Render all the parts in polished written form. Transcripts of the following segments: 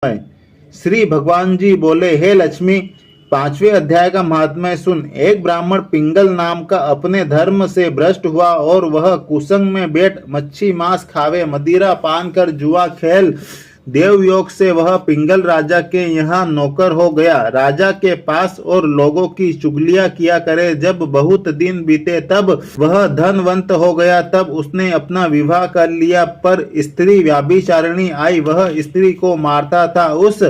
श्री भगवान जी बोले, हे लक्ष्मी, 5वें अध्याय का महात्म्य सुन। एक ब्राह्मण पिंगल नाम का अपने धर्म से भ्रष्ट हुआ और वह कुसंग में बैठ मच्छी मांस खावे, मदिरा पान कर जुआ खेल देवयोग से वह पिंगल राजा के यहाँ नौकर हो गया। राजा के पास और लोगों की चुगलियां किया करे। जब बहुत दिन बीते तब वह धनवंत हो गया। तब उसने अपना विवाह कर लिया, पर स्त्री व्यभिचारिणी आई, वह स्त्री को मारता था। उस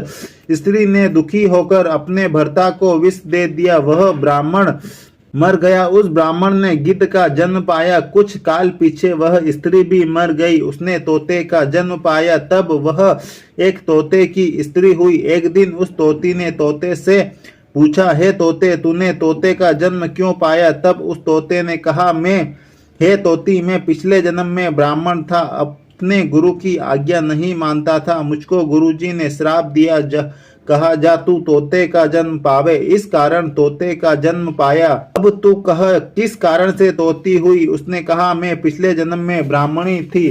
स्त्री ने दुखी होकर अपने भर्ता को विष दे दिया, वह ब्राह्मण मर गया। उस ब्राह्मण ने गिद्ध का जन्म पाया। कुछ काल पीछे वह स्त्री भी मर गई। उसने तोते का जन्म पाया, तब वह एक तोते की स्त्री हुई। एक दिन उस तोती ने तोते से पूछा, हे तोते, तूने तोते का जन्म क्यों पाया? तब उस तोते ने कहा, हे तोती, मैं पिछले जन्म में ब्राह्मण था, अपने गुरु की आज्ञा नहीं मानता था। मुझको गुरुजी ने श्राप दिया, कहा जा तू तोते का जन्म पावे। इस कारण तोते का जन्म पाया। अब तू कह, किस कारण से तोती हुई? उसने कहा, मैं पिछले जन्म में ब्राह्मणी थी।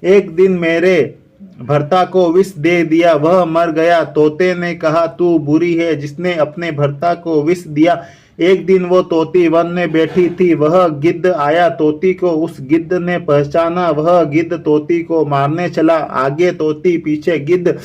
एक दिन मेरे भर्ता को विष दे दिया, वह मर गया। तोते ने कहा, तू बुरी है जिसने अपने भर्ता को विष दिया। एक दिन वो तोती वन में बैठी थी, वह गिद्ध आया। तोती को उस गिद्ध ने पहचाना, वह गिद्ध तोती को मारने चला। आगे तोती, पीछे गिद्ध।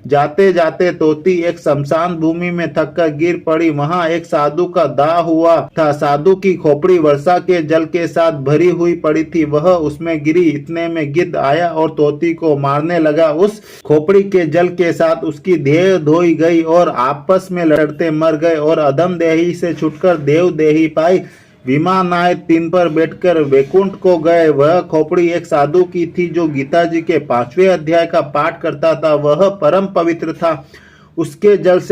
जाते जाते तोती एक शमशान भूमि में थककर गिर पड़ी। वहां एक साधु का दाह हुआ था। साधु की खोपड़ी वर्षा के जल के साथ भरी हुई पड़ी थी, वह उसमें गिरी। इतने में गिद्ध आया और तोती को मारने लगा। उस खोपड़ी के जल के साथ उसकी देह धोई गई और आपस में लड़ते मर गए और अधम देही से छुटकर देव देही पाई। विमान आए, 3 पर बैठकर वैकुंठ को गए। वह खोपड़ी एक साधु की थी जो गीता जी के 5वें अध्याय का पाठ करता था। वह परम पवित्र था। उसके जल से